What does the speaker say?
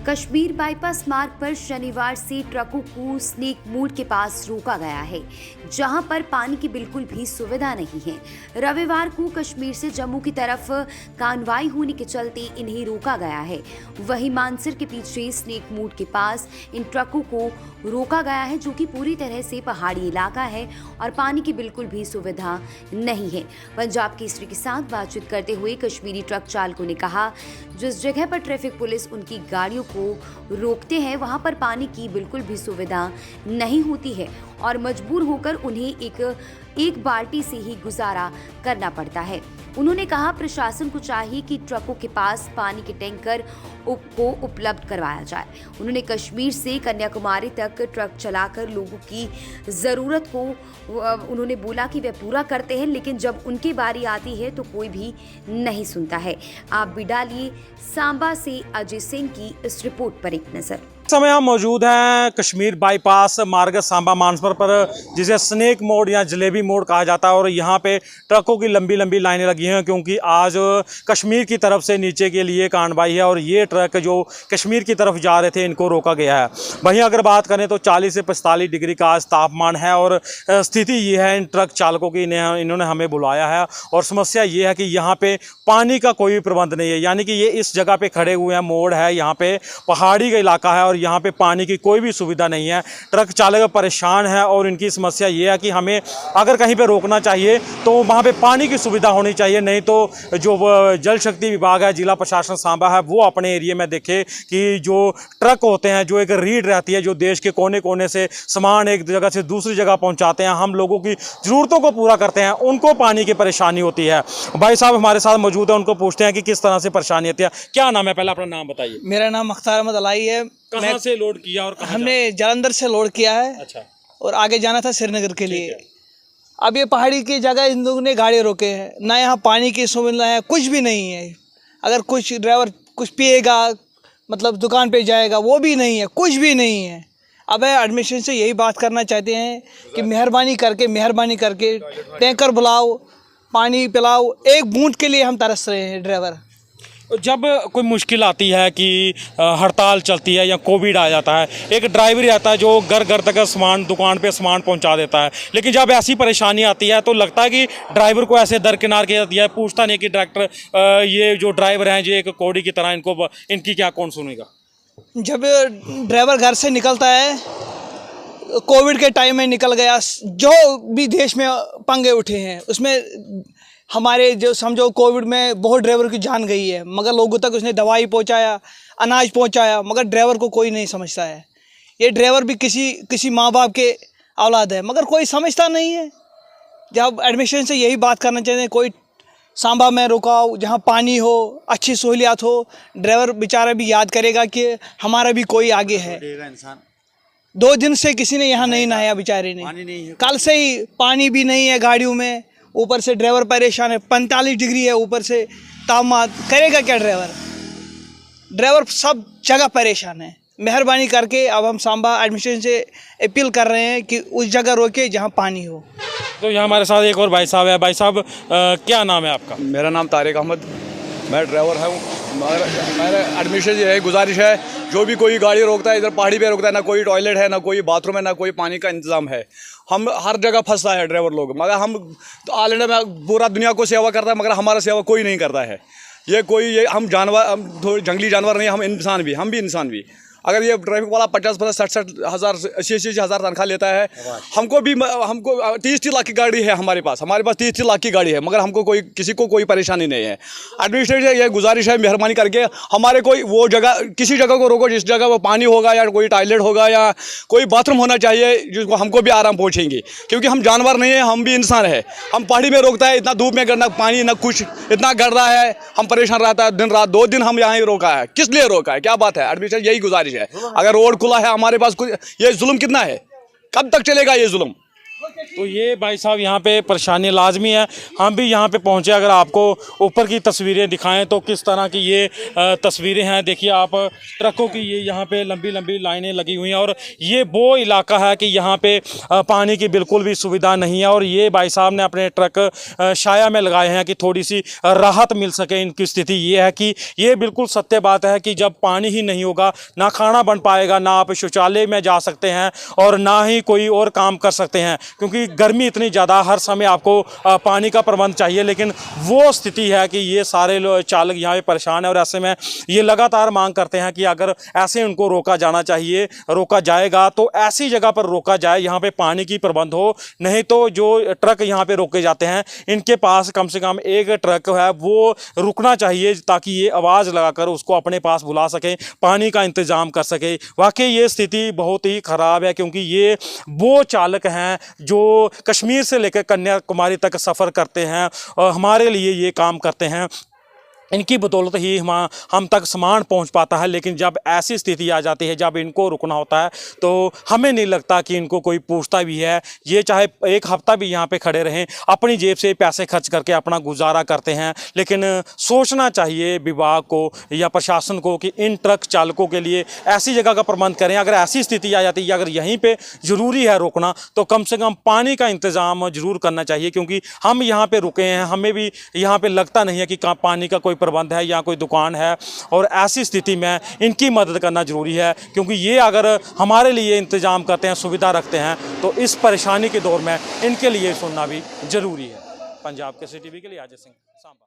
Kashmir bypass मार्ग पर शनिवार से ट्रकों को स्नेक मोड के पास रोका गया है, जहां पर पानी की बिल्कुल भी सुविधा नहीं है। रविवार को कश्मीर से जम्मू की तरफ कानवाई होने के चलते इन्हें रोका गया है। वहीं मानसर के पीछे स्नेक मोड के पास इन ट्रकों को रोका गया है, जो कि पूरी तरह से पहाड़ी इलाका है और पानी की बिल्कुल भी सुविधा नहीं है। पंजाब केसरी के साथ बातचीत करते हुए कश्मीरी ट्रक चालकों ने कहा, जिस जगह पर ट्रैफिक पुलिस उनकी गाड़ियों को रोकते हैं वहां पर पानी की बिल्कुल भी सुविधा नहीं होती है और मजबूर होकर उन्हें एक बाल्टी से ही गुजारा करना पड़ता है। उन्होंने कहा, प्रशासन को चाहिए कि ट्रकों के पास पानी के टैंकर को उपलब्ध करवाया जाए। उन्होंने कश्मीर से कन्याकुमारी तक ट्रक चलाकर लोगों की ज़रूरत को उन्होंने बोला कि वे पूरा करते हैं, लेकिन जब उनकी बारी आती है तो कोई भी नहीं सुनता है। आप भी डालिए सांबा से अजय सिंह की इस रिपोर्ट पर एक नज़र। समय हम मौजूद हैं कश्मीर बाईपास मार्ग सांबा मानसर पर, जिसे स्नेक मोड या जलेबी मोड कहा जाता है। और यहाँ पे ट्रकों की लंबी लंबी लाइनें लगी हैं, क्योंकि आज कश्मीर की तरफ से नीचे के लिए कानवाई है और ये ट्रक जो कश्मीर की तरफ जा रहे थे इनको रोका गया है। वहीं अगर बात करें तो 40 से 45 डिग्री का आज तापमान है और स्थिति ये है इन ट्रक चालकों की, इन्होंने हमें बुलाया है और समस्या ये है कि यहाँ पे पानी का कोई भी प्रबंध नहीं है। यानी कि ये इस जगह पे खड़े हुए हैं, मोड़ है, यहाँ पे पहाड़ी का इलाका है और यहाँ पे पानी की कोई भी सुविधा नहीं है। ट्रक चालक परेशान है और इनकी समस्या ये है कि हमें अगर कहीं पे रोकना चाहिए तो वहाँ पे पानी की सुविधा होनी चाहिए, नहीं तो जो जल शक्ति विभाग है, जिला प्रशासन सांबा है, वो अपने एरिया में देखे कि जो ट्रक होते हैं, जो एक रीड रहती है, जो देश के कोने कोने से सामान एक जगह से दूसरी जगह पहुँचाते हैं, हम लोगों की ज़रूरतों को पूरा करते हैं, उनको पानी की परेशानी होती है। भाई साहब हमारे साथ मौजूद है, उनको पूछते हैं कि किस तरह से परेशानी होती है। क्या नाम है? पहले अपना नाम बताइए। मेरा नाम मुख्तार अहमद अलाई है। कहाँ से लोड किया और हमने जालंधर से लोड किया है। अच्छा। और आगे जाना था श्रीनगर के लिए। अब ये पहाड़ी की जगह इन लोगों ने गाड़ी रोके हैं, ना यहाँ पानी की सुविधा है, कुछ भी नहीं है। अगर कुछ ड्राइवर कुछ पिएगा, मतलब दुकान पे जाएगा, वो भी नहीं है, कुछ भी नहीं है। अब एडमिशन से यही बात करना चाहते हैं कि मेहरबानी करके टैंकर बुलाओ, पानी पिलाओ। एक बूंद के लिए हम तरस रहे हैं ड्राइवर। जब कोई मुश्किल आती है कि हड़ताल चलती है या कोविड आ जाता है, एक ड्राइवर आता है जो घर घर तक सामान, दुकान पे सामान पहुंचा देता है, लेकिन जब ऐसी परेशानी आती है तो लगता है कि ड्राइवर को ऐसे दरकिनार किया दिया है, पूछता नहीं कि डायरेक्टर ये जो ड्राइवर हैं जो एक कौड़ी की तरह, इनकी क्या कौन सुनेगा। जब ड्राइवर घर से निकलता है, कोविड के टाइम में निकल गया, जो भी देश में पंगे उठे हैं उसमें हमारे जो समझो कोविड में बहुत ड्राइवर की जान गई है, मगर लोगों तक उसने दवाई पहुंचाया, अनाज पहुंचाया, मगर ड्राइवर को कोई नहीं समझता है। ये ड्राइवर भी किसी माँ बाप के औलाद है, मगर कोई समझता नहीं है। जब एडमिशन से यही बात करना चाहते हैं, कोई सांबा में रुकाओ जहाँ पानी हो, अच्छी सहूलियात हो। ड्राइवर बेचारा भी याद करेगा कि हमारा भी कोई आगे है। 2 दिन से किसी ने यहाँ नहीं नहाया बेचारे ने, कल से ही पानी भी नहीं है गाड़ियों में, ऊपर से ड्राइवर परेशान है। 45 डिग्री है ऊपर से तापमान, करेगा क्या ड्राइवर सब जगह परेशान है। मेहरबानी करके अब हम सांबा एडमिशन से अपील कर रहे हैं कि उस जगह रोके जहां पानी हो। तो यहाँ हमारे साथ एक और भाई साहब है। भाई साहब क्या नाम है आपका? मेरा नाम तारिक अहमद, मैं ड्राइवर हूँ। मेरा एडमिशन ये है, गुजारिश है, जो भी कोई गाड़ी रोकता है इधर पहाड़ी पे रोकता है, ना कोई टॉयलेट है, ना कोई बाथरूम है, ना कोई पानी का इंतज़ाम है। हम हर जगह फंसता है ड्राइवर लोग, मगर हम तो ऑल इंडिया में पूरा दुनिया को सेवा करता है, मगर हमारा सेवा कोई नहीं करता है। ये हम जानवर, हम थोड़े जंगली जानवर नहीं, हम भी इंसान भी। अगर ये ट्रैफिक वाला 50-50, 60-60 हज़ार, 80-80 हज़ार तनख्वाह लेता है, हमको 30 लाख की गाड़ी है हमारे पास 30 लाख की गाड़ी है, मगर हमको किसी को कोई परेशानी नहीं है। एडमिनिस्ट्रेशन ये गुजारिश है, मेहरबानी करके हमारे कोई वो जगह, किसी जगह को रोको जिस जगह वो पानी होगा या कोई टॉयलेट होगा या कोई बाथरूम होना चाहिए, जिसको हमको भी आराम पहुँचेंगे, क्योंकि हम जानवर नहीं है, हम भी इंसान है। हम पहाड़ी में रोकता है, इतना धूप में करना, पानी ना कुछ, इतना गर रहा है, हम परेशान रहता है दिन रात। 2 दिन हम यहाँ ही रोका है, किस लिए रोका है, क्या बात है? एडमिनिस्ट्रेशन यही गुजारिश है, अगर रोड खुला है हमारे पास, कुछ ये जुल्म कितना है, कब तक चलेगा ये जुल्म? तो ये भाई साहब यहाँ पे परेशानी लाजमी है। हम भी यहाँ पे पहुँचे, अगर आपको ऊपर की तस्वीरें दिखाएं तो किस तरह की ये तस्वीरें हैं। देखिए आप, ट्रकों की ये यहाँ पे लंबी लंबी लाइनें लगी हुई हैं और ये वो इलाका है कि यहाँ पे पानी की बिल्कुल भी सुविधा नहीं है। और ये भाई साहब ने अपने ट्रक छाया में लगाए हैं कि थोड़ी सी राहत मिल सके। इनकी स्थिति ये है कि ये बिल्कुल सत्य बात है कि जब पानी ही नहीं होगा, ना खाना बन पाएगा, ना आप शौचालय में जा सकते हैं और ना ही कोई और काम कर सकते हैं, क्योंकि गर्मी इतनी ज़्यादा, हर समय आपको पानी का प्रबंध चाहिए। लेकिन वो स्थिति है कि ये सारे चालक यहाँ पे परेशान है और ऐसे में ये लगातार मांग करते हैं कि अगर ऐसे उनको रोका जाना चाहिए, रोका जाएगा तो ऐसी जगह पर रोका जाए यहाँ पे पानी की प्रबंध हो। नहीं तो जो ट्रक यहाँ पे रोके जाते हैं, इनके पास कम से कम एक ट्रक है वो रुकना चाहिए ताकि ये आवाज़ लगाकर उसको अपने पास बुला सकें, पानी का इंतज़ाम कर सके। वाकई ये स्थिति बहुत ही ख़राब है, क्योंकि ये वो चालक हैं जो कश्मीर से लेकर कन्याकुमारी तक सफ़र करते हैं और हमारे लिए ये काम करते हैं। इनकी बदौलत ही हम तक सामान पहुंच पाता है। लेकिन जब ऐसी स्थिति आ जाती है, जब इनको रुकना होता है, तो हमें नहीं लगता कि इनको कोई पूछता भी है। ये चाहे एक हफ्ता भी यहाँ पे खड़े रहें, अपनी जेब से पैसे खर्च करके अपना गुजारा करते हैं। लेकिन सोचना चाहिए विभाग को या प्रशासन को कि इन ट्रक चालकों के लिए ऐसी जगह का प्रबंध करें। अगर ऐसी स्थिति आ जाती है, अगर यहीं पर ज़रूरी है रोकना, तो कम से कम पानी का इंतज़ाम ज़रूर करना चाहिए। क्योंकि हम यहाँ पर रुके हैं, हमें भी यहाँ पर लगता नहीं है कि पानी का कोई प्रबंध है या कोई दुकान है, और ऐसी स्थिति में इनकी मदद करना जरूरी है। क्योंकि ये अगर हमारे लिए इंतजाम करते हैं, सुविधा रखते हैं, तो इस परेशानी के दौर में इनके लिए सुनना भी जरूरी है। पंजाब के CTV के लिए अजय सिंह, सांबा।